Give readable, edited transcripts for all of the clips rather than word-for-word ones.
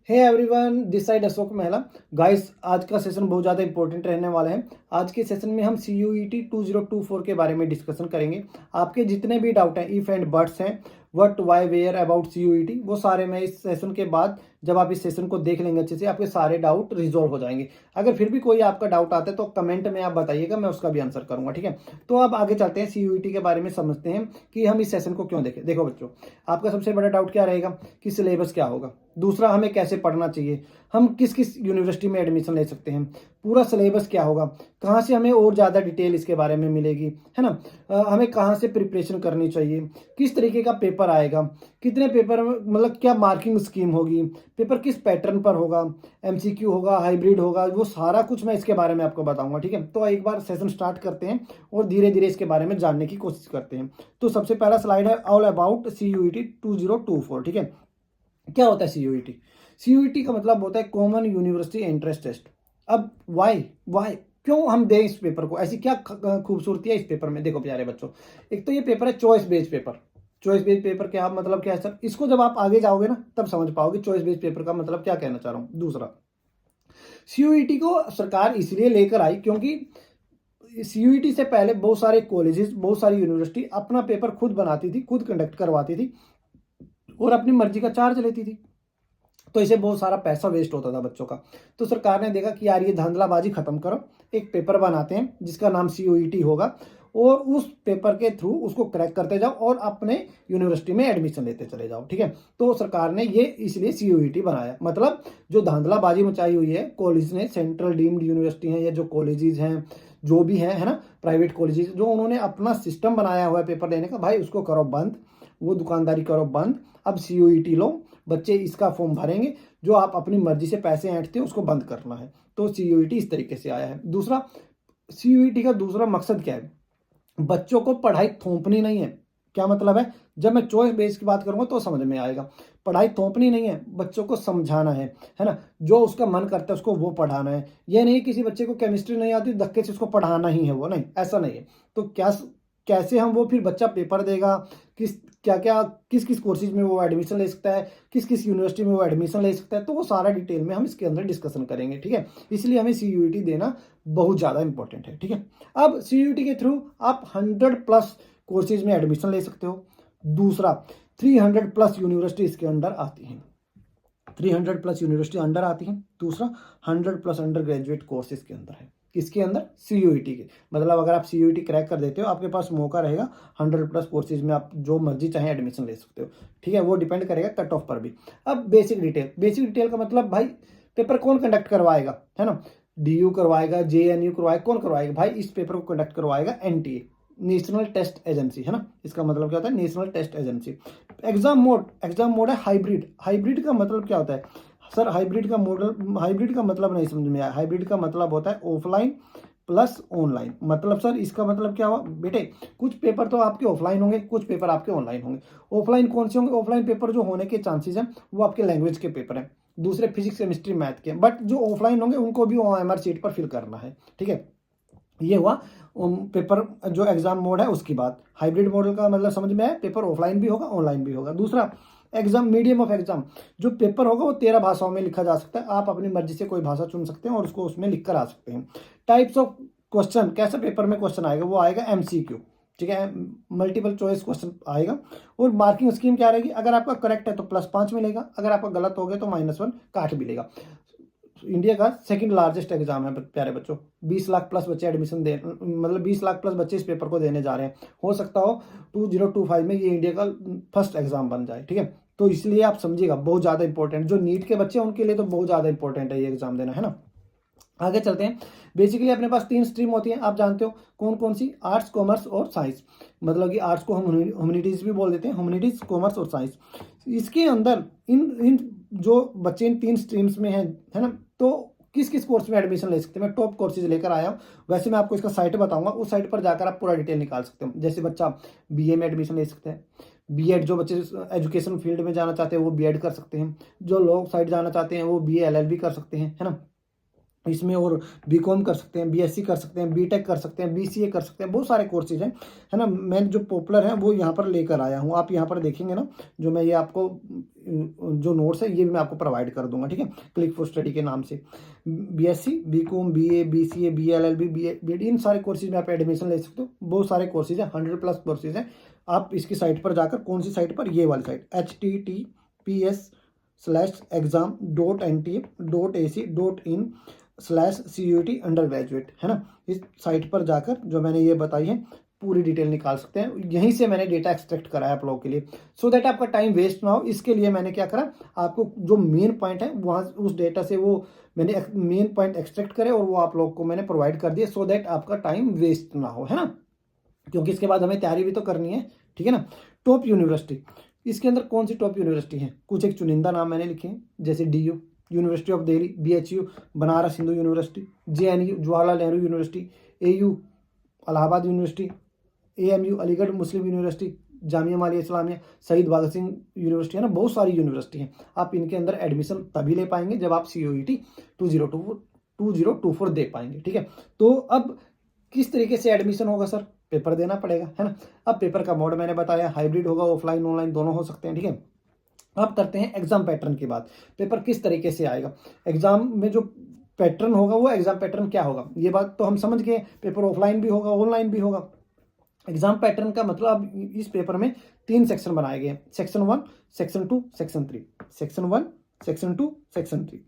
Hey everyone, this side Ashok Mehla. Guys, आज का session बहुत ज़्यादा इंपॉर्टेंट रहने वाला है। आज के सेशन में हम CUET 2024 के बारे में डिस्कशन करेंगे। आपके जितने भी डाउट हैं, इफ एंड बट्स हैं, what why where about CUET, वो सारे मैं इस सेशन के बाद, जब आप इस सेशन को देख लेंगे अच्छे से, आपके सारे डाउट रिजॉल्व हो जाएंगे। अगर फिर भी कोई आपका डाउट आता है तो कमेंट में आप बताइएगा, मैं उसका भी आंसर करूंगा। ठीक है, तो अब आगे चलते हैं, CUET के बारे में समझते हैं कि हम इस सेशन को क्यों देखें। देखो बच्चों, आपका सबसे बड़ा डाउट क्या रहेगा कि सिलेबस क्या होगा। दूसरा, हमें कैसे पढ़ना चाहिए, हम किस किस यूनिवर्सिटी में एडमिशन ले सकते हैं, पूरा सिलेबस क्या होगा, कहाँ से हमें और ज़्यादा डिटेल इसके बारे में मिलेगी, है ना। हमें कहाँ से प्रिपरेशन करनी चाहिए, किस तरीके का पेपर आएगा, कितने पेपर मतलब क्या मार्किंग स्कीम होगी, पेपर किस पैटर्न पर होगा, MCQ होगा, हाइब्रिड होगा, वो सारा कुछ मैं इसके बारे में आपको बताऊंगा। ठीक है, तो एक बार सेशन स्टार्ट करते हैं और धीरे धीरे इसके बारे में जानने की कोशिश करते हैं। तो सबसे पहला स्लाइड है ऑल अबाउट CUET 2024। ठीक है, क्या होता है CUET? CUET का मतलब होता है कॉमन यूनिवर्सिटी एंट्रेंस टेस्ट। अब वाई क्यों हम दें इस पेपर को, ऐसी क्या खूबसूरती है इस पेपर में। देखो प्यारे बच्चों, एक तो ये पेपर है choice based paper. Choice based paper क्या मतलब क्या है सर, इसको जब आप आगे जाओगे ना तब समझ पाओगे चॉइस बेस्ड पेपर का मतलब क्या कहना चाह रहा हूं। दूसरा, CUET को सरकार इसलिए लेकर आई क्योंकि CUET से पहले बहुत सारे कॉलेजेस, बहुत सारी यूनिवर्सिटी अपना पेपर खुद बनाती थी, खुद कंडक्ट करवाती थी और अपनी मर्जी का चार्ज लेती थी। तो इसे बहुत सारा पैसा वेस्ट होता था बच्चों का। तो सरकार ने देखा कि यार ये धांधलाबाजी खत्म करो, एक पेपर बनाते हैं जिसका नाम CUET होगा और उस पेपर के थ्रू उसको क्रैक करते जाओ और अपने यूनिवर्सिटी में एडमिशन लेते चले जाओ। ठीक है, तो सरकार ने ये इसलिए CUET बनाया। मतलब जो धांधलाबाजी मचाई हुई है कॉलेज ने, सेंट्रल डीम्ड यूनिवर्सिटी हैं या जो कॉलेजेस हैं, जो भी हैं, है ना, प्राइवेट कॉलेजेस, जो उन्होंने अपना सिस्टम बनाया हुआ है पेपर लेने का, भाई उसको करो बंद, वो दुकानदारी करो बंद। अब CUET लो, बच्चे इसका फॉर्म भरेंगे, जो आप अपनी मर्जी से पैसे ऐंठते हो उसको बंद करना है। तो CUET इस तरीके से आया है। दूसरा, CUET का दूसरा मकसद क्या है, बच्चों को पढ़ाई थोपनी नहीं है। क्या मतलब है, जब मैं चॉइस बेस की बात करूंगा तो समझ में आएगा। पढ़ाई थोपनी नहीं है, बच्चों को समझाना है ना, जो उसका मन करता है उसको वो पढ़ाना है। ये नहीं किसी बच्चे को केमिस्ट्री नहीं आती धक्के से उसको पढ़ाना ही है, वो नहीं, ऐसा नहीं है। तो क्या कैसे हम वो फिर बच्चा पेपर देगा, किस क्या क्या किस किस कोर्सेज में वो एडमिशन ले सकता है, किस किस यूनिवर्सिटी में वो एडमिशन ले सकता है, तो वो सारा डिटेल में हम इसके अंदर डिस्कशन करेंगे। ठीक है, इसलिए हमें CUET देना बहुत ज़्यादा इंपॉर्टेंट है। ठीक है, अब CUET के थ्रू आप 100+ कोर्सेज में एडमिशन ले सकते हो। दूसरा, 300+ यूनिवर्सिटी इसके अंडर आती हैं, 300+ यूनिवर्सिटी अंडर आती हैं। दूसरा, 100+ अंडर ग्रेजुएट कोर्स इसके अंदर है। किसके अंदर? CUET के। मतलब अगर आप CUET क्रैक कर देते हो, आपके पास मौका रहेगा 100+ कोर्सेज में आप जो मर्जी चाहे एडमिशन ले सकते हो। ठीक है, वो डिपेंड करेगा कट ऑफ पर भी। अब बेसिक डिटेल का मतलब, भाई पेपर कौन कंडक्ट करवाएगा, है ना। DU करवाएगा, JNU करवाएगा, कौन करवाएगा? भाई इस पेपर को कंडक्ट करवाएगा NTA, नेशनल टेस्ट एजेंसी, है ना। इसका मतलब क्या होता है, national test agency. Exam mode है हाइब्रिड। हाइब्रिड का मतलब क्या होता है सर? हाइब्रिड का मतलब नहीं समझ में आया। हाइब्रिड का मतलब होता है ऑफलाइन प्लस ऑनलाइन। मतलब सर इसका मतलब क्या हुआ बेटे, कुछ पेपर तो आपके ऑफलाइन होंगे, कुछ पेपर आपके ऑनलाइन होंगे। ऑफलाइन कौन से होंगे? ऑफलाइन पेपर जो होने के चांसेस हैं वो आपके लैंग्वेज के पेपर हैं, दूसरे फिजिक्स केमिस्ट्री मैथ के। बट जो ऑफलाइन होंगे उनको भी OMR शीट पर फिल करना है। ठीक है, ये हुआ पेपर जो एग्जाम मोड है उसकी बात। हाइब्रिड मॉडल का मतलब समझ में आया, पेपर ऑफलाइन भी होगा ऑनलाइन भी होगा। दूसरा, एग्जाम मीडियम ऑफ एग्जाम, जो पेपर होगा वो 13 भाषाओं में लिखा जा सकता है। आप अपनी मर्जी से कोई भाषा चुन सकते हैं और उसको उसमें लिख कर आ सकते हैं। टाइप्स ऑफ क्वेश्चन, कैसे पेपर में क्वेश्चन आएगा, वो आएगा MCQ। ठीक है, मल्टीपल चॉइस क्वेश्चन आएगा। और मार्किंग स्कीम क्या रहेगी, अगर आपका करेक्ट है तो +5 मिलेगा, अगर आपका गलत हो गया तो -1 काट मिलेगा। इंडिया का सेकंड लार्जेस्ट एग्जाम है प्यारे बच्चों। 20 लाख प्लस बच्चे एडमिशन दे, मतलब 20 लाख प्लस बच्चे इस पेपर को देने जा रहे हैं। हो सकता हो 2025 में ये इंडिया का फर्स्ट एग्जाम बन जाए। ठीक है, तो इसलिए आप समझिएगा बहुत ज़्यादा इंपॉर्टेंट, जो नीट के बच्चे हैं उनके लिए तो बहुत ज़्यादा इंपॉर्टेंट है ये एग्जाम देना, है ना। आगे चलते हैं। बेसिकली अपने पास 3 स्ट्रीम होती हैं, आप जानते हो कौन कौन सी, आर्ट्स, कॉमर्स और साइंस। मतलब कि आर्ट्स को हम ह्यूमैनिटीज भी बोल देते हैं, ह्यूमैनिटीज, कॉमर्स और साइंस। इसके अंदर इन इन जो बच्चे इन 3 स्ट्रीम्स में हैं, है ना, तो किस किस कोर्स में एडमिशन ले सकते हैं। मैं टॉप कोर्सेज लेकर आया हूँ। वैसे मैं आपको इसका साइट बताऊंगा, उस साइट पर जाकर आप पूरा डिटेल निकाल सकते हो। जैसे बच्चा BA में एडमिशन ले सकते हैं, B.Ed, जो बच्चे एजुकेशन फील्ड में जाना चाहते हैं वो B.Ed कर सकते हैं, जो लोग साइड जाना चाहते हैं वो BA LLB कर सकते हैं, है ना इसमें। और BCom कर सकते हैं, BSc कर सकते हैं, BTech कर सकते हैं, BCA कर सकते हैं, बहुत सारे कोर्सेज हैं, है ना। मैं जो पॉपुलर हैं वो यहाँ पर लेकर आया हूँ। आप यहाँ पर देखेंगे ना, जो मैं ये आपको जो नोट्स है ये भी मैं आपको प्रोवाइड कर दूंगा, ठीक है, क्लिक फॉर स्टडी के नाम से। BSc, BCom, BA, BCA, BLLB, BEd, इन सारे कोर्सेज में आप एडमिशन ले सकते हो। बहुत सारे कोर्सेज हैं, 100+ कोर्सेज हैं। आप इसकी साइट पर जाकर, कौन सी साइट पर, ये वाली साइट https:/exam.ntf.ac.in/CUET अंडरग्रेजुएट, है ना। इस साइट पर जाकर जो मैंने ये बताई है पूरी डिटेल निकाल सकते हैं। यहीं से मैंने डेटा एक्सट्रैक्ट करा है आप लोगों के लिए, सो दैट आपका टाइम वेस्ट ना हो। इसके लिए मैंने क्या करा, आपको जो मेन पॉइंट है वहाँ उस डेटा से वो मैंने मेन पॉइंट एक्सट्रैक्ट करे और वो आप लोगों को मैंने प्रोवाइड कर दिया, सो दैट आपका टाइम वेस्ट ना हो, है ना, क्योंकि इसके बाद हमें तैयारी भी तो करनी है, ठीक है ना। टॉप यूनिवर्सिटी, इसके अंदर कौन सी टॉप यूनिवर्सिटी है, कुछ एक चुनिंदा नाम मैंने लिखे हैं, जैसे DU, university of Delhi, BHU, Banaras Hindu university, JNU, Jawaharlal Nehru university, AU, Allahabad university, AMU, Aligarh Muslim university, Jamia Millia Islamia, शहीद भगत सिंह यूनिवर्सिटी, है ना। बहुत सारी यूनिवर्सिटी हैं। आप इनके अंदर एडमिशन तभी ले पाएंगे जब आप CUET 2024 दे पाएंगे, ठीक है। तो अब किस तरीके से एडमिशन होगा सर, पेपर देना पड़ेगा, है ना। अब पेपर का मोड मैंने बताया, हाइब्रिड होगा, ऑफलाइन ऑनलाइन दोनों हो सकते हैं, ठीक है। अब करते हैं एग्जाम पैटर्न की बात, पेपर किस तरीके से आएगा, एग्जाम में जो पैटर्न होगा वो एग्जाम पैटर्न क्या होगा, ये बात तो हम समझ गए। पेपर ऑफलाइन भी होगा, ऑनलाइन भी होगा। एग्जाम पैटर्न का मतलब इस पेपर में 3 सेक्शन बनाए गए हैं, section 1, section 2, section 3, section 1, section 2, section 3।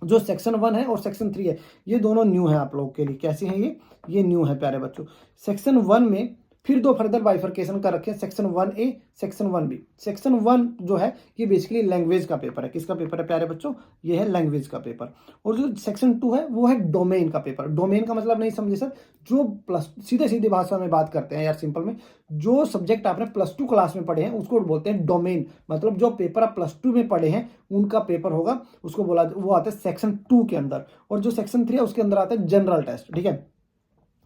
जो सेक्शन 1 है और सेक्शन 3 है, ये दोनों न्यू है आप लोगों के लिए। कैसे हैं ये न्यू है प्यारे बच्चों। सेक्शन 1 में फिर 2 फर्दर बाइफर्केशन कर रखे हैं, section 1A, section 1B। Section 1 जो है ये बेसिकली लैंग्वेज का पेपर है। किसका पेपर है प्यारे बच्चों, ये है लैंग्वेज का पेपर। और जो सेक्शन 2 है वो है डोमेन का पेपर। डोमेन का मतलब नहीं समझे सर, जो प्लस सीधे भाषा में बात करते हैं यार, सिंपल में, जो सब्जेक्ट आपने +2 क्लास में पढ़े हैं उसको बोलते हैं डोमेन। मतलब जो पेपर आप +2 में पढ़े हैं उनका पेपर होगा, उसको बोला, वो आता है सेक्शन 2 के अंदर। और जो सेक्शन 3 है उसके अंदर आता है जनरल टेस्ट, ठीक है।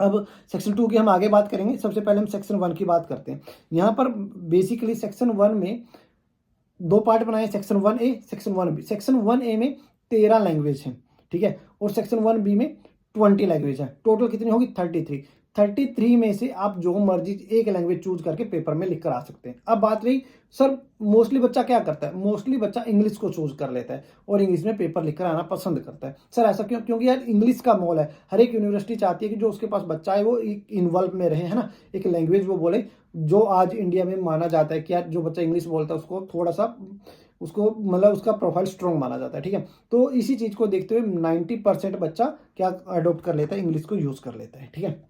अब सेक्शन 2 की हम आगे बात करेंगे, सबसे पहले हम सेक्शन 1 की बात करते हैं। यहाँ पर बेसिकली सेक्शन 1 में 2 पार्ट बनाए, section 1A, section 1B। Section 1A में 13 लैंग्वेज हैं, ठीक है, और सेक्शन 1B में 20 लैंग्वेज है। टोटल कितनी होगी, 33 में से आप जो मर्जी एक लैंग्वेज चूज करके पेपर में लिख कर आ सकते हैं। अब बात रही सर, मोस्टली बच्चा क्या करता है, मोस्टली बच्चा इंग्लिश को चूज कर लेता है और इंग्लिश में पेपर लिख कर आना पसंद करता है। सर ऐसा क्यों, क्योंकि यार इंग्लिश का माहौल है। हर एक यूनिवर्सिटी चाहती है कि जो उसके पास बच्चा है वो इन्वॉल्व में रहे, है ना, एक लैंग्वेज वो बोले। जो आज इंडिया में माना जाता है कि यार जो बच्चा इंग्लिश बोलता है उसको थोड़ा सा, उसको मतलब उसका प्रोफाइल स्ट्रॉन्ग माना जाता है, ठीक है। तो इसी चीज को देखते हुए 90% बच्चा क्या अडोप्ट कर लेता है, इंग्लिश को यूज कर लेता है, ठीक है,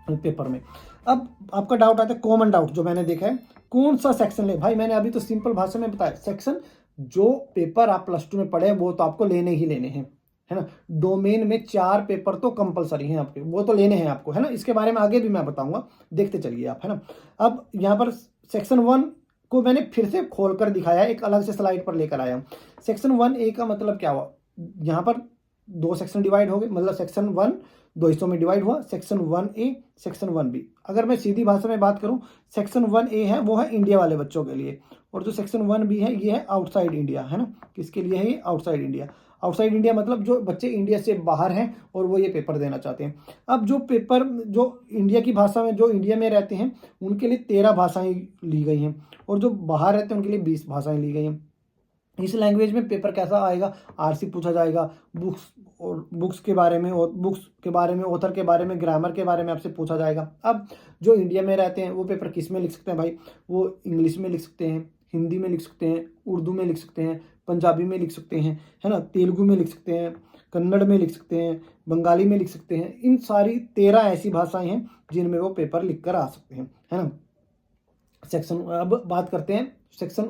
पेपर में। अब आपका डाउट आता है, कॉमन डाउट जो मैंने देखा है, कौन सा सेक्शन ले। भाई मैंने अभी तो सिंपल भाषा में बताया, सेक्शन जो पेपर आप +2 में पढ़े वो तो आपको लेने ही लेने हैं, है ना। डोमेन में 4 पेपर तो कंपलसरी हैं आपके, वो तो लेने हैं आपको, है ना। इसके बारे में आगे भी मैं बताऊंगा, देखते चलिए आप, है ना। अब यहाँ पर सेक्शन 1 को मैंने फिर से खोलकर दिखाया, एक अलग से स्लाइड पर लेकर आया हूँ। सेक्शन 1A का मतलब क्या हुआ, यहाँ पर 2 सेक्शन डिवाइड हो गए, मतलब सेक्शन 1 2 हिस्सों में डिवाइड हुआ, सेक्शन 1A, सेक्शन 1B। अगर मैं सीधी भाषा में बात करूं, सेक्शन 1A है वो है इंडिया वाले बच्चों के लिए, और जो सेक्शन 1B है ये है आउटसाइड इंडिया, है ना। किसके लिए है ये, आउटसाइड इंडिया। आउटसाइड इंडिया मतलब जो बच्चे इंडिया से बाहर हैं और वो ये पेपर देना चाहते हैं। अब जो पेपर जो इंडिया की भाषा में, जो इंडिया में रहते हैं उनके लिए 13 भाषाएं ली गई हैं, और जो बाहर रहते हैं उनके लिए 20 भाषाएं ली गई हैं। इस लैंग्वेज में पेपर कैसा आएगा, RC पूछा जाएगा, बुक्स के बारे में, ऑथर के बारे में, ग्रामर के बारे में आपसे पूछा जाएगा। अब जो इंडिया में रहते हैं वो पेपर किस में लिख सकते हैं भाई, वो इंग्लिश में लिख सकते हैं, हिंदी में लिख सकते हैं, उर्दू में लिख सकते हैं, पंजाबी में लिख सकते हैं, है ना, तेलुगु में लिख सकते हैं, कन्नड़ में लिख सकते हैं, बंगाली में लिख सकते हैं। इन सारी 13 ऐसी भाषाएं हैं जिनमें वो पेपर लिख कर आ सकते हैं, है ना। सेक्शन, अब बात करते हैं सेक्शन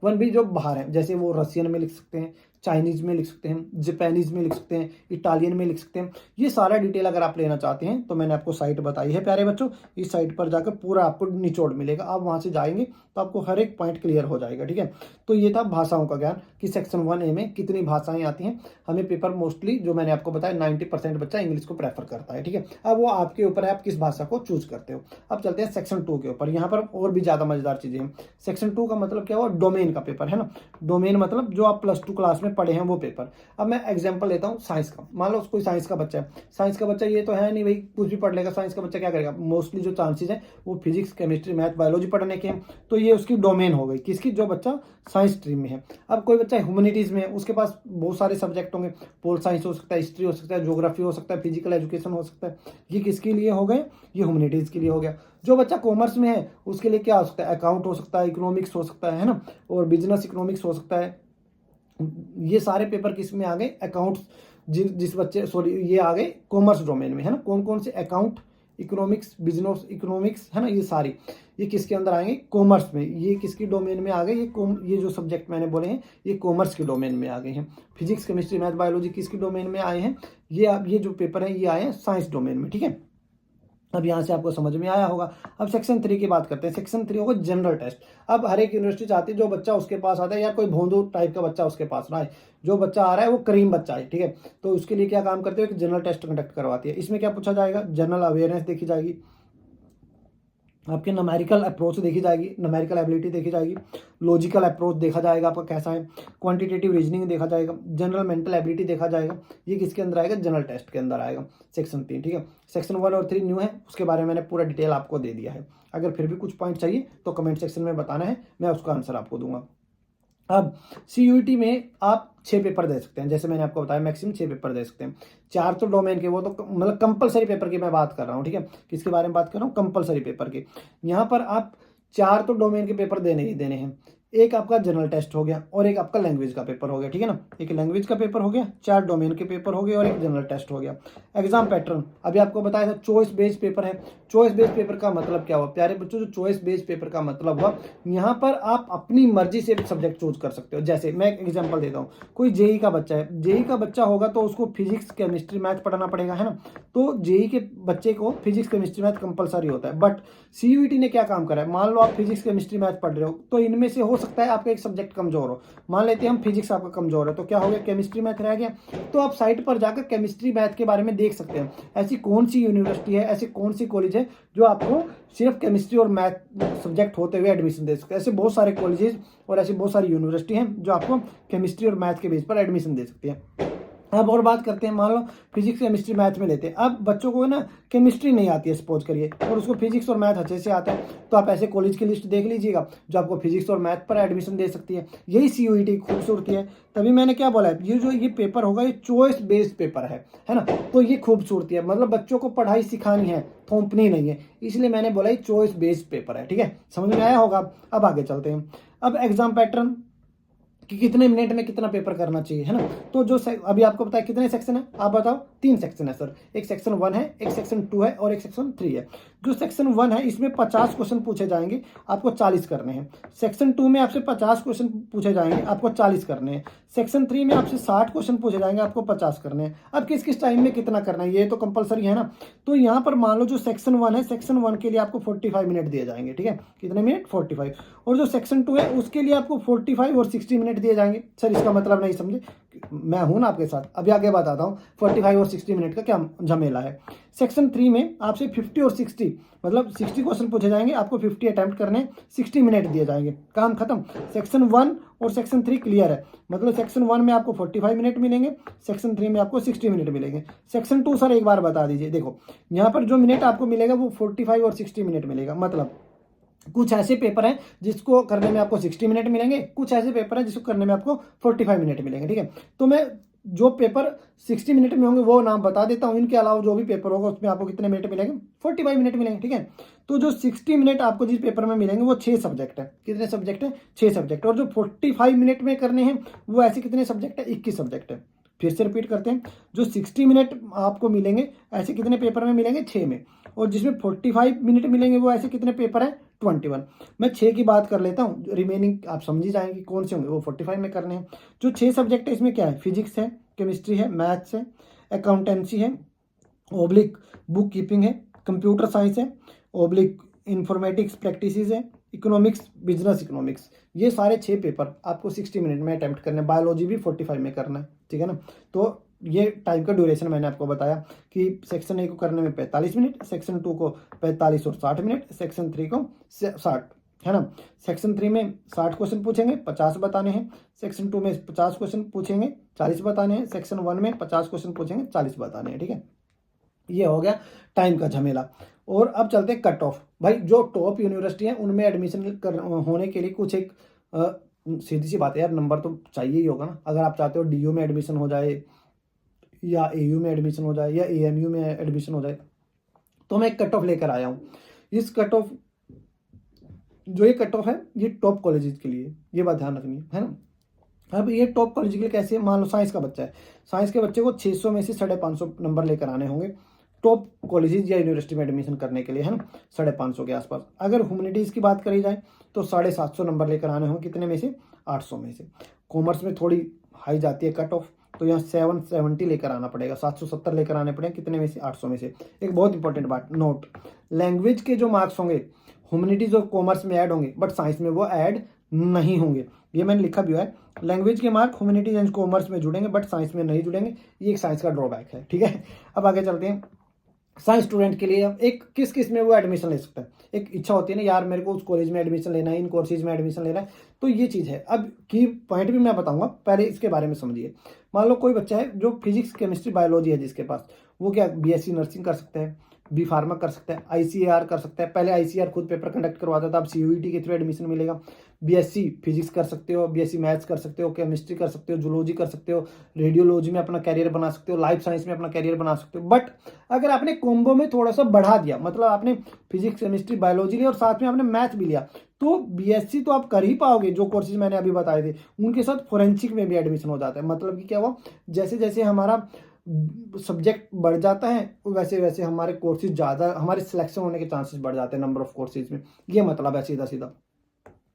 1B जो बाहर है, जैसे वो रशियन में लिख सकते हैं, चाइनीज में लिख सकते हैं, जापानीज में लिख सकते हैं, इटालियन में लिख सकते हैं। ये सारा डिटेल अगर आप लेना चाहते हैं तो मैंने आपको साइट बताई है प्यारे बच्चों, इस साइट पर जाकर पूरा आपको निचोड़ मिलेगा। आप वहां से जाएंगे तो आपको हर एक पॉइंट क्लियर हो जाएगा, ठीक है। तो ये था भाषाओं का ज्ञान कि सेक्शन 1A में कितनी भाषाएं आती हैं। हमें पेपर मोस्टली जो मैंने आपको बताया 90% बच्चा इंग्लिश को प्रेफर करता है, ठीक है। अब वो आपके ऊपर है, आप किस भाषा को चूज करते हो। अब चलते हैं सेक्शन 2 के ऊपर। यहाँ पर और भी ज्यादा मजेदार चीजें हैं। सेक्शन 2 का मतलब क्या हुआ, डोमेन का पेपर, है ना। डोमेन मतलब जो आप +2 क्लास में पढ़े हैं वो पेपर। अब मैं एग्जांपल लेता हूँ साइंस का। मान लो कोई साइंस का बच्चा है, साइंस का बच्चा ये तो है नहीं भाई कुछ भी पढ़ लेगा। साइंस का बच्चा क्या करेगा, मोस्टली जो चांसेस है वो फिजिक्स, केमिस्ट्री, मैथ, बायोलॉजी पढ़ने के हैं। तो ये उसकी डोमेन हो गई किसकी, जो बच्चा साइंस स्ट्रीम में है। अब कोई बच्चा ह्यूमैनिटीज में है, उसके पास बहुत सारे सब्जेक्ट होंगे, पोल साइंस हो सकता है, हिस्ट्री हो सकता है, ज्योग्राफी हो सकता है, फिजिकल एजुकेशन हो सकता है। ये किसके लिए हो गए, ये ह्यूमैनिटीज के लिए हो गया। जो बच्चा कॉमर्स में है उसके लिए क्या हो सकता है, अकाउंट हो सकता है, इकोनॉमिक्स हो सकता है ना, और बिजनेस इकोनॉमिक्स हो सकता है। ये सारे पेपर किस में आ गए, अकाउंट्स। जिस बच्चे सॉरी ये आ गए कॉमर्स डोमेन में है ना। कौन कौन से, अकाउंट, इकोनॉमिक्स, बिजनेस इकोनॉमिक्स है ना, ये सारी ये किसके अंदर आएंगे, कॉमर्स में। ये किसकी डोमेन में आ गए, ये जो सब्जेक्ट मैंने बोले हैं ये कॉमर्स के डोमेन में आ गए हैं। फिजिक्स, केमिस्ट्री, मैथ, बायोलॉजी किसकी डोमेन में आए हैं, ये जो पेपर है ये आए हैं साइंस डोमेन में। ठीक है, अब यहाँ से आपको समझ में आया होगा। अब सेक्शन 3 की बात करते हैं। सेक्शन 3 होगा जनरल टेस्ट। अब हर एक यूनिवर्सिटी चाहती है जो बच्चा उसके पास आता है, या कोई भोंदू टाइप का बच्चा उसके पास रहा है, जो बच्चा आ रहा है वो करीम बच्चा है, ठीक है, तो उसके लिए क्या काम करते हैं, एक जनरल टेस्ट कंडक्ट करवाती है। इसमें क्या पूछा जाएगा, जनरल अवेयरनेस देखी जाएगी, आपके न्यूमेरिकल अप्रोच देखी जाएगी, न्यूमेरिकल एबिलिटी देखी जाएगी, लॉजिकल अप्रोच देखा जाएगा आपका कैसा है, क्वांटिटेटिव रीजनिंग देखा जाएगा, जनरल मेंटल एबिलिटी देखा जाएगा। ये किसके अंदर आएगा, जनरल टेस्ट के अंदर आएगा सेक्शन 3। ठीक है, सेक्शन 1 और 3 न्यू है, उसके बारे में मैंने पूरा डिटेल आपको दे दिया है। अगर फिर भी कुछ पॉइंट चाहिए तो कमेंट सेक्शन में बताना है, मैं उसका आंसर आपको दूंगा। अब सीयूईटी में आप 6 पेपर दे सकते हैं, जैसे मैंने आपको बताया मैक्सिमम 6 पेपर दे सकते हैं। 4 तो डोमेन के, वो तो मतलब कंपलसरी पेपर की मैं बात कर रहा हूँ। ठीक है, किसके बारे में बात कर रहा हूँ, कंपलसरी पेपर की। यहाँ पर आप 4 तो डोमेन के पेपर देने ही देने हैं। एक आपका जनरल टेस्ट हो गया और एक आपका लैंग्वेज का पेपर हो गया। ठीक है ना, एक लैंग्वेज का पेपर हो गया, 4 डोमेन के पेपर हो गए और एक जनरल टेस्ट हो गया। एग्जाम पैटर्न अभी आपको बताया था, चॉइस बेस्ड पेपर है। चॉइस बेस्ड पेपर का मतलब क्या हुआ प्यारे बच्चों, जो चॉइस बेस्ड पेपर का मतलब हुआ यहाँ पर आप अपनी मर्जी से सब्जेक्ट चूज कर सकते हो। जैसे मैं एक एग्जाम्पल देता हूँ, कोई जेई का बच्चा है, जेई का बच्चा होगा तो उसको फिजिक्स, केमिस्ट्री, मैथ पढ़ना पड़ेगा, है ना। तो जेई के बच्चे को फिजिक्स, केमिस्ट्री, मैथ कंपलसरी होता है। बट सीयूईटी ने क्या काम करा है, मान लो आप फिजिक्स, केमिस्ट्री, मैथ पढ़ रहे हो, तो इनमें से हो सकता है आपका एक सब्जेक्ट कमजोर हो। मान लेते हैं हम फिजिक्स आपका कमजोर है, तो क्या हो गया, केमिस्ट्री, मैथ रह गया। तो आप साइट पर जाकर केमिस्ट्री, मैथ के बारे में देख सकते हैं। ऐसी कौन सी यूनिवर्सिटी है, ऐसी कौन सी कॉलेज है जो आपको सिर्फ केमिस्ट्री और मैथ सब्जेक्ट होते हुए एडमिशन दे सकते हैं। ऐसे बहुत सारे कॉलेजेस और ऐसी बहुत सारी यूनिवर्सिटी हैं जो आपको केमिस्ट्री और मैथ के बेस पर एडमिशन दे सकती हैं। अब और बात करते हैं, मान लो फिजिक्स, केमिस्ट्री, मैथ में लेते हैं। अब बच्चों को ना केमिस्ट्री नहीं आती है सपोज करिए, और उसको फिजिक्स और मैथ अच्छे से आता है, तो आप ऐसे कॉलेज की लिस्ट देख लीजिएगा जो आपको फिजिक्स और मैथ पर एडमिशन दे सकती है। यही सीयूईटी की खूबसूरती है। तभी मैंने क्या बोला है, ये पेपर होगा ये चॉइस बेस्ड पेपर है ना। तो ये खूबसूरती है, मतलब बच्चों को पढ़ाई सिखानी है, थोपनी नहीं है, इसलिए मैंने बोला ये चॉइस बेस्ड पेपर है। ठीक है, समझ में आया होगा। अब आगे चलते हैं। अब एग्जाम पैटर्न कि कितने मिनट में कितना पेपर करना चाहिए, है ना। तो जो अभी आपको पता है कितने सेक्शन है, आप बताओ। 3 सेक्शन है सर, एक सेक्शन 1 है, एक सेक्शन 2 है और एक सेक्शन 3 है। जो सेक्शन 1 है इसमें 50 क्वेश्चन पूछे जाएंगे, आपको 40 करने हैं। सेक्शन 2 में आपसे 50 क्वेश्चन पूछे जाएंगे, आपको 40 करने हैं। सेक्शन 3 में आपसे 60 क्वेश्चन पूछे जाएंगे, आपको 50 करने हैं। अब किस किस टाइम में कितना करना है ये तो कंपलसरी है ना। तो यहाँ पर मान लो जो सेक्शन 1 है, सेक्शन 1 के लिए आपको 45 मिनट दिए जाएंगे। ठीक है, कितने मिनट, 45। और जो सेक्शन 2 है उसके लिए आपको 45 और 60 मिनट दिए जाएंगे। सर इसका मतलब नहीं समझे, मैं हूं ना आपके साथ, अभी आगे बताता हूं 45 और 60 मिनट का क्या झमेला है। सेक्शन 3 में आपसे 50 और 60 मतलब 60 क्वेश्चन पूछे जाएंगे, आपको 50 अटेम्प्ट करने, 60 मिनट दिए जाएंगे, काम खत्म। सेक्शन 1 और सेक्शन 3 क्लियर है, मतलब सेक्शन 1 में आपको 45 मिनट मिलेंगे, सेक्शन 3 में आपको 60 मिनट मिलेंगे। सेक्शन 2 सर एक बार बता दीजिए। देखो यहाँ पर जो मिनट आपको मिलेगा वो 45 और 60 मिनट मिलेगा। मतलब कुछ ऐसे पेपर हैं जिसको करने में आपको 60 मिनट मिलेंगे, कुछ ऐसे पेपर हैं जिसको करने में आपको 45 मिनट मिलेंगे। ठीक है, तो मैं जो पेपर 60 मिनट में होंगे वो नाम बता देता हूँ, इनके अलावा जो भी पेपर होगा उसमें आपको कितने मिनट मिलेंगे, 45 मिनट मिलेंगे। ठीक है, तो जो 60 मिनट आपको जिस पेपर में मिलेंगे वो 6 सब्जेक्ट है। कितने सब्जेक्ट है, 6 सब्जेक्ट। और जो 45 मिनट में करने हैं वो ऐसे कितने सब्जेक्ट है, 21 सब्जेक्ट है। फिर से रिपीट करते हैं, जो 60 मिनट आपको मिलेंगे ऐसे कितने पेपर में मिलेंगे, 6 में। और जिसमें 45 मिनट मिलेंगे वो ऐसे कितने पेपर है, 21। मैं 6 की बात कर लेता हूँ, रिमेनिंग आप समझी जाएंगे कौन से होंगे, वो 45 में करने हैं। जो 6 सब्जेक्ट है इसमें क्या है, फिजिक्स है, केमिस्ट्री है, मैथ्स है, अकाउंटेंसी है, ओब्लिक बुक कीपिंग है, कंप्यूटर साइंस है, ओब्लिक इंफॉर्मेटिक्स प्रैक्टिसेस है, इकोनॉमिक्स, बिजनेस इकोनॉमिक्स। ये सारे 6 पेपर आपको 60 मिनट में अटेम्प्ट करने हैं। बायोलॉजी भी 45 में करना है। ठीक है ना, तो ये टाइम का ड्यूरेशन मैंने आपको बताया कि सेक्शन 1 को करने में 45 मिनट, सेक्शन 2 को 45 और 60 मिनट, सेक्शन 3 को 60 है ना। सेक्शन 3 में 60 क्वेश्चन पूछेंगे, 50 बताने हैं। सेक्शन 2 में 50 क्वेश्चन पूछेंगे, 40 बताने हैं। सेक्शन 1 में 50 क्वेश्चन पूछेंगे, 40 बताने हैं, ठीक है। ये हो गया टाइम का झमेला। और अब चलते हैं कट ऑफ। भाई जो टॉप यूनिवर्सिटी है उनमें एडमिशन होने के लिए कुछ एक सीधी सी बात है यार, नंबर तो चाहिए ही होगा ना। अगर आप चाहते हो डीयू में एडमिशन हो जाए या एयू में एडमिशन हो जाए या एएमयू में एडमिशन हो जाए, तो मैं एक कट ऑफ लेकर आया हूँ। इस कट ऑफ जो ये कट ऑफ है ये टॉप कॉलेजेस के लिए, ये बात ध्यान रखनी है ना। अब ये टॉप कॉलेज के लिए कैसे है, मान लो साइंस का बच्चा है, साइंस के बच्चे को 600 में से 550 नंबर लेकर आने होंगे टॉप कॉलेजेस या यूनिवर्सिटी में एडमिशन करने के लिए, है ना, 550 के आसपास। अगर ह्यूमैनिटीज़ की बात करी जाए तो 750 नंबर लेकर आने होंगे, कितने में से, 800 में से। कॉमर्स में थोड़ी हाई जाती है कट ऑफ, तो यहाँ 770 लेकर आना पड़ेगा, 770 लेकर आने पड़ेंगे, कितने में से, 800 में से। एक बहुत इंपॉर्टेंट बात नोट, लैंग्वेज के जो मार्क्स होंगे ह्यूमैनिटीज और कॉमर्स में ऐड होंगे बट साइंस में वो ऐड नहीं होंगे, ये मैंने लिखा भी है। लैंग्वेज के मार्क ह्यूमैनिटीज एंड कॉमर्स में जुड़ेंगे बट साइंस में नहीं जुड़ेंगे, ये एक साइंस का ड्रॉबैक है, ठीक है। अब आगे चलते हैं। साइंस स्टूडेंट के लिए एक किस किस में वो एडमिशन ले सकता है, एक इच्छा होती है ना यार मेरे को उस कॉलेज में एडमिशन लेना है, इन कोर्सेज में एडमिशन लेना है, तो ये चीज़ है। अब की पॉइंट भी मैं बताऊंगा, पहले इसके बारे में समझिए। मान लो कोई बच्चा है जो फिजिक्स केमिस्ट्री बायोलॉजी है जिसके पास, वो क्या बीएससी नर्सिंग कर सकता है, बी फार्मा कर सकता है, आईसीएआर कर सकता है। पहले आईसीएआर खुद पेपर कंडक्ट करवाता था, अब सीयूईटी के थ्रू एडमिशन मिलेगा। बीएससी फिजिक्स कर सकते हो, बीएससी मैथ्स कर सकते हो, केमिस्ट्री कर सकते हो, जूलॉजी कर सकते हो, रेडियोलॉजी में अपना कैरियर बना सकते हो, लाइफ साइंस में अपना कैरियर बना सकते हो। बट अगर आपने कॉम्बो में थोड़ा सा बढ़ा दिया, मतलब आपने फिजिक्स केमिस्ट्री बायोलॉजी लिया और साथ में आपने मैथ भी लिया, तो बीएससी तो आप कर ही पाओगे। जो कोर्सेज मैंने अभी बताए थे उनके साथ फोरेंसिक में भी एडमिशन हो जाता है। मतलब कि क्या हुआ, जैसे जैसे हमारा सब्जेक्ट बढ़ जाता है वैसे वैसे हमारे कोर्सेज ज़्यादा, हमारे सिलेक्शन होने के चांसेस बढ़ जाते हैं नंबर ऑफ कोर्सेज में, ये मतलब है सीधा सीधा।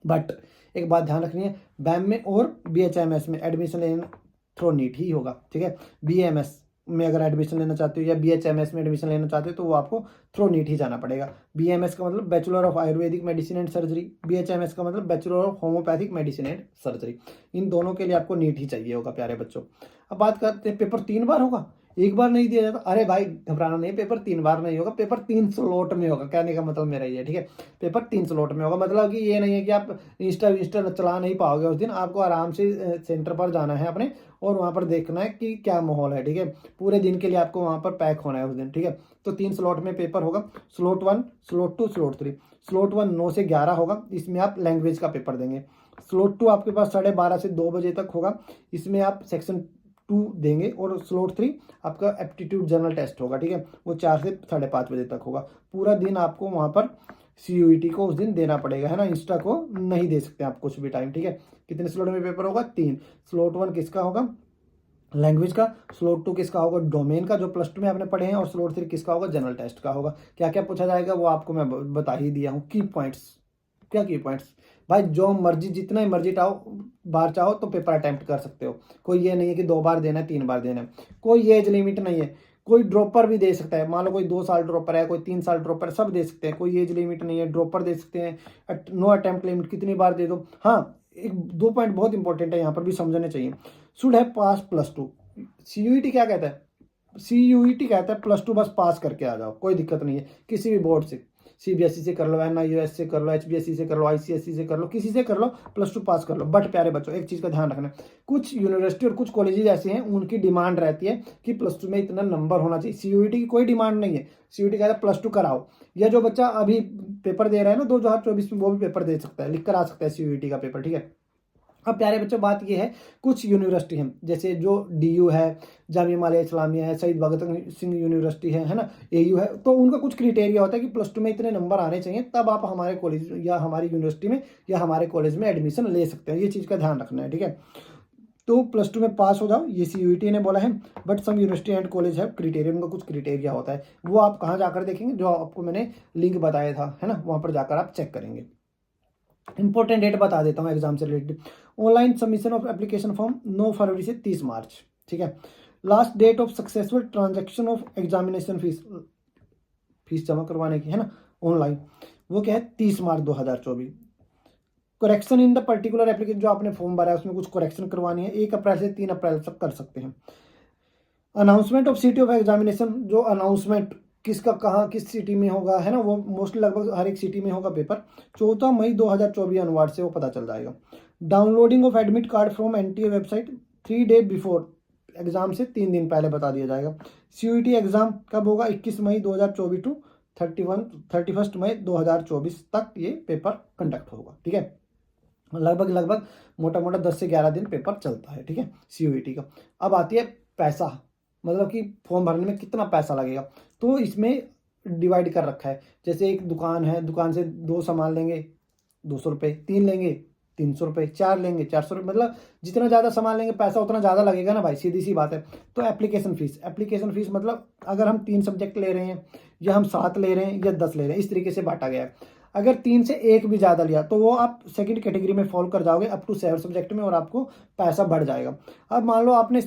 बट एक बात ध्यान रखनी है, बैम में और बीएचएमएस में एडमिशन लेना थ्रू नीट ही होगा, ठीक है। बीएमएस में अगर एडमिशन लेना चाहते हो या बीएचएमएस में एडमिशन लेना चाहते हो तो वो आपको थ्रू नीट ही जाना पड़ेगा। बीएमएस का मतलब bachelor of ayurvedic medicine and surgery, BHMS का मतलब bachelor of homeopathic medicine and surgery. इन दोनों के लिए आपको नीट ही चाहिए होगा प्यारे बच्चों। अब बात करते हैं, पेपर 3 बार होगा, एक बार नहीं दिया जाता। अरे भाई घबराना नहीं, पेपर 3 बार नहीं होगा, पेपर 3 स्लॉट में होगा, कहने का मतलब मेरा ये, ठीक है। पेपर 3 स्लॉट में होगा, मतलब कि ये नहीं है कि आप इंस्टा चला नहीं पाओगे उस दिन, आपको आराम से सेंटर पर जाना है अपने और वहाँ पर देखना है कि क्या माहौल है, ठीक है। पूरे दिन के लिए आपको वहाँ पर पैक होना है उस दिन, ठीक है। तो 3 स्लॉट में पेपर होगा, स्लॉट 1, स्लॉट 2, स्लॉट 3। स्लॉट 1 9 से 11 होगा, इसमें आप लैंग्वेज का पेपर देंगे। स्लॉट 2 आपके पास 12:30 से 2 बजे तक होगा, इसमें आप सेक्शन 2 देंगे। और स्लॉट 3 आपका एप्टीट्यूड जनरल टेस्ट होगा, ठीक है, वो 4 से 5:30 बजे तक होगा। पूरा दिन आपको वहाँ पर सीयूईटी को उस दिन देना पड़ेगा, है ना, इंस्टा को नहीं दे सकते आप कुछ भी टाइम, ठीक है। कितने स्लॉट में पेपर होगा, 3। स्लॉट 1 किसका होगा, लैंग्वेज का। स्लॉट 2 किसका होगा, डोमेन का, जो प्लस 2 में आपने पढ़े हैं। और स्लॉट 3 किसका होगा, जनरल टेस्ट का होगा। क्या क्या पूछा जाएगा वो आपको मैं बता ही दिया हूँ। की पॉइंट्स, क्या की पॉइंट्स, भाई जो मर्जी जितना ही मर्जी बार चाहो तो पेपर अटेम्प्ट कर सकते हो। कोई ये नहीं है कि 2 बार देना है, 3 बार देना है, कोई एज लिमिट नहीं है। कोई ड्रॉपर भी दे सकता है, मान लो कोई 2 साल ड्रॉपर है, कोई 3 साल ड्रॉपर है, सब दे सकते हैं, कोई एज लिमिट नहीं है, ड्रॉपर दे सकते हैं। नो अटेम्प्ट लिमिट, कितनी बार दे दो। हाँ, एक 2 पॉइंट बहुत इंपॉर्टेंट है यहाँ पर भी समझने चाहिए। शुड है पास +2। सीयूईटी क्या कहता है, सीयूईटी कहता है +2 बस पास करके आ जाओ, कोई दिक्कत नहीं है किसी भी बोर्ड से, सीबीएसई से कर लो, एनआईओएस से कर लो, एचबीएसई से कर लो, आईसीएसई से कर लो, किसी से कर लो, +2 पास कर लो। बट प्यारे बच्चों एक चीज़ का ध्यान रखना, कुछ यूनिवर्सिटी और कुछ कॉलेजेस ऐसे हैं उनकी डिमांड रहती है कि +2 में इतना नंबर होना चाहिए। सीयूईटी की कोई डिमांड नहीं है, सीयूईटी कहता है +2 कराओ। या जो बच्चा अभी पेपर दे रहा है ना 2024 में, वो भी पेपर दे सकता है, लिख कर आ सकता है सीयूईटी का पेपर, ठीक है। अब प्यारे बच्चों बात ये है, कुछ यूनिवर्सिटी हैं जैसे जो डीयू है, जामिया मिलिया इस्लामिया है, शहीद भगत सिंह यूनिवर्सिटी है ना, एयू है, तो उनका कुछ क्राइटेरिया होता है कि +2 में इतने नंबर आने चाहिए, तब आप हमारे कॉलेज या हमारी यूनिवर्सिटी में या हमारे कॉलेज में एडमिशन ले सकते हैं। ये चीज़ का ध्यान रखना है, ठीक है। तो +2 में पास हो जाओ, ये सीयूईटी ने बोला है। But some university and college है क्राइटेरिया, उनका कुछ क्राइटेरिया होता है, वो आप कहाँ जाकर देखेंगे, जो आपको मैंने लिंक बताया था, है ना, वहाँ पर जाकर आप चेक करेंगे। इंपॉर्टेंट डेट बता देता हूँ एग्जाम से related. Online submission of application form 9 फरवरी से 30 मार्च, ठीक है। Last date of successful transaction of examination fees जमा करवाने की, है ना, ऑनलाइन, वो क्या है 30 मार्च 2024। Correction in the particular application, जो आपने फॉर्म भरा है उसमें कुछ करेक्शन करवानी है, 1 अप्रैल से 3 अप्रैल तक कर सकते हैं। Announcement of city of examination, जो अनाउंसमेंट किसका कहाँ किस सिटी में होगा, है ना, वो मोस्टली लगभग हर एक सिटी में होगा पेपर। 14 मई 2024 अनुवाद से वो पता चल जाएगा। Downloading of admit card from NTA website 3 day before exam से 3 दिन पहले बता दिया जाएगा। सीयूईटी एग्जाम कब होगा? 21 मई 2024 टू 31 मई 2024 तक ये पेपर कंडक्ट होगा। ठीक है, लगभग मोटा मोटा 10 से 11 दिन पेपर चलता है। ठीक है, सीयूईटी का। अब आती है पैसा, मतलब कि फॉर्म भरने में कितना पैसा लगेगा। तो इसमें डिवाइड कर रखा है, जैसे एक दुकान है, दुकान से 2 सामान लेंगे 200 रुपये, 3 लेंगे 300 रुपये, 4 लेंगे 400 रुपये, मतलब जितना ज़्यादा सामान लेंगे पैसा उतना ज़्यादा लगेगा ना भाई, सीधी सी बात है। तो एप्लीकेशन फीस मतलब अगर हम 3 सब्जेक्ट ले रहे हैं या हम 7 ले रहे हैं या 10 ले रहे हैं, इस तरीके से बांटा गया है। अगर 3 से 1 भी ज़्यादा लिया तो वो आप सेकंड कैटेगरी में फॉल कर जाओगे अप टू 7 सब्जेक्ट में, और आपको पैसा बढ़ जाएगा। अब मान लो आपने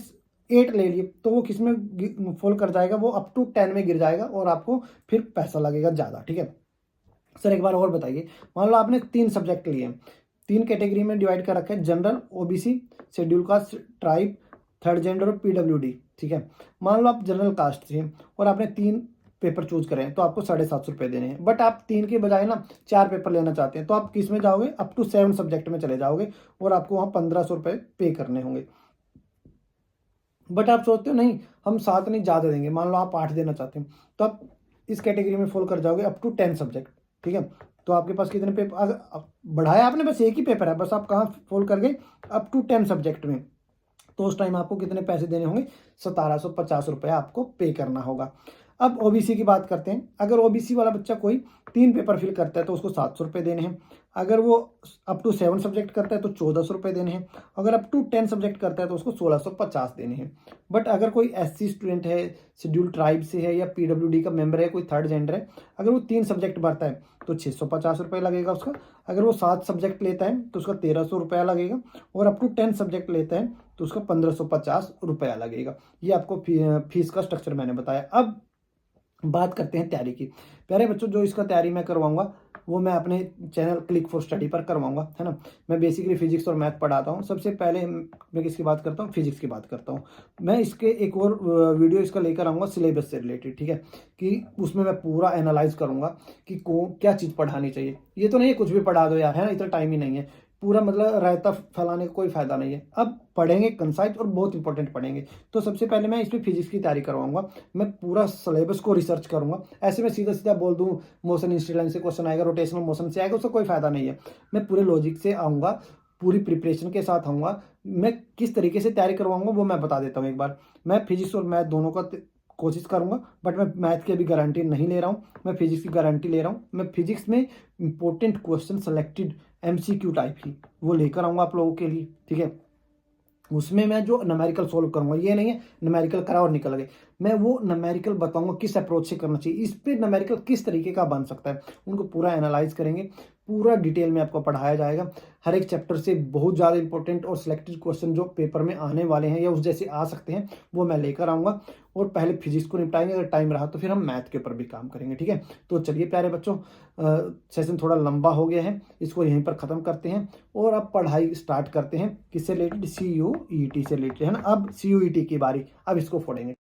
8 ले लिए तो वो किस में फॉल कर जाएगा? वो अप टू 10 में गिर जाएगा और आपको फिर पैसा लगेगा ज़्यादा। ठीक है सर, एक बार और बताइए, मान लो आपने 3 सब्जेक्ट लिए, 3 कैटेगरी में डिवाइड कर रखा है, general, OBC, schedule caste, tribe, third gender और पीडब्ल्यूडी। ठीक है, मान लो आप जनरल कास्ट से और आपने 3 पेपर चूज करें तो आपको 750 रुपये देने हैं। बट आप 3 के बजाय ना 4 पेपर लेना चाहते हैं, तो आप किस में जाओगे? अप टू 7 सब्जेक्ट में चले जाओगे और आपको वहाँ 1500 रुपये पे करने होंगे। बट आप सोचते हो नहीं हम 7 नहीं ज़्यादा देंगे, मान लो आप 8 देना चाहते हैं, तो आप इस कैटेगरी में फॉल कर जाओगे अप टू 10 सब्जेक्ट। ठीक है, तो आपके पास कितने पेपर? अगर बढ़ाया आपने बस एक ही पेपर है, बस आप कहाँ फॉल कर गए? अप टू 10 सब्जेक्ट में। तो उस टाइम आपको कितने पैसे देने होंगे? 1750 रुपये आपको पे करना होगा। अब ओबीसी की बात करते हैं। अगर ओबीसी वाला बच्चा कोई 3 पेपर फिल करता है तो उसको 700 रुपये देने हैं। अगर वो अप टू 7 सब्जेक्ट करता है तो 1400 रुपये देने हैं। अगर अप टू 10 सब्जेक्ट करता है तो उसको 1650 देने हैं। बट अगर कोई एससी स्टूडेंट है, शेड्यूल ट्राइब से है या पीडब्ल्यूडी का मेंबर है, कोई थर्ड जेंडर है, अगर वो 3 सब्जेक्ट भरता है तो 650 रुपये लगेगा उसका। अगर वो 7 सब्जेक्ट लेता है तो उसका 1300 रुपया लगेगा, और अप टू 10 सब्जेक्ट लेता है तो उसका 1550 रुपया लगेगा। ये आपको फीस का स्ट्रक्चर मैंने बताया। अब बात करते हैं तैयारी की। प्यारे बच्चों, जो इसका तैयारी मैं करवाऊंगा वो मैं अपने चैनल क्लिक फॉर स्टडी पर करवाऊंगा, है ना। मैं बेसिकली फिजिक्स और मैथ पढ़ाता हूँ। सबसे पहले मैं किसकी बात करता हूँ? फिजिक्स की बात करता हूँ। मैं इसके एक और वीडियो इसका लेकर आऊँगा सिलेबस से रिलेटेड, ठीक है, कि उसमें मैं पूरा एनालाइज करूँगा कि क्या चीज़ पढ़ानी चाहिए। ये तो नहीं है कुछ भी पढ़ा दो यार, है ना, इतना टाइम ही नहीं है। पूरा मतलब रायता फैलाने का कोई फायदा नहीं है। अब पढ़ेंगे कंसाइज और बहुत इंपॉर्टेंट पढ़ेंगे। तो सबसे पहले मैं इसमें फिजिक्स की तैयारी करवाऊंगा। मैं पूरा सिलेबस को रिसर्च करूंगा। ऐसे में सीधा सीधा बोल दूं मोशन इंस्टेंट लाइन से क्वेश्चन आएगा, रोटेशनल मोशन से आएगा, उसका कोई फायदा नहीं है। मैं पूरे लॉजिक से आऊँगा, पूरी प्रिपरेशन के साथ आऊँगा। मैं किस तरीके से तैयारी करवाऊंगा वो मैं बता देता हूँ एक बार। मैं फिजिक्स और मैथ दोनों का कोशिश करूंगा, बट मैं मैथ की अभी गारंटी नहीं ले रहा हूँ, मैं फिजिक्स की गारंटी ले रहा हूँ। मैं फिजिक्स में important question selected MCQ type ही वो लेकर आऊँगा आप लोगों के लिए, ठीक है। उसमें मैं जो न्यूमेरिकल सोल्व करूंगा, ये नहीं है न्यूमेरिकल करा और निकल गए। मैं वो न्यूमेरिकल बताऊंगा किस अप्रोच से करना चाहिए, इस पे न्यूमेरिकल किस तरीके का बन सकता है, उनको पूरा एनालाइज करेंगे। पूरा डिटेल में आपको पढ़ाया जाएगा। हर एक चैप्टर से बहुत ज़्यादा इंपॉर्टेंट और सिलेक्टेड क्वेश्चन जो पेपर में आने वाले हैं या उस जैसे आ सकते हैं वो मैं लेकर आऊँगा। और पहले फिजिक्स को निपटाएंगे, अगर टाइम रहा तो फिर हम मैथ के ऊपर भी काम करेंगे, ठीक है। तो चलिए प्यारे बच्चों, सेशन थोड़ा लंबा हो गया है, इसको यहीं पर ख़त्म करते हैं और अब पढ़ाई स्टार्ट करते हैं। किससे रिलेटेड? CUET से रिलेटेड, है ना। अब CUET की बारी, अब इसको फोड़ेंगे।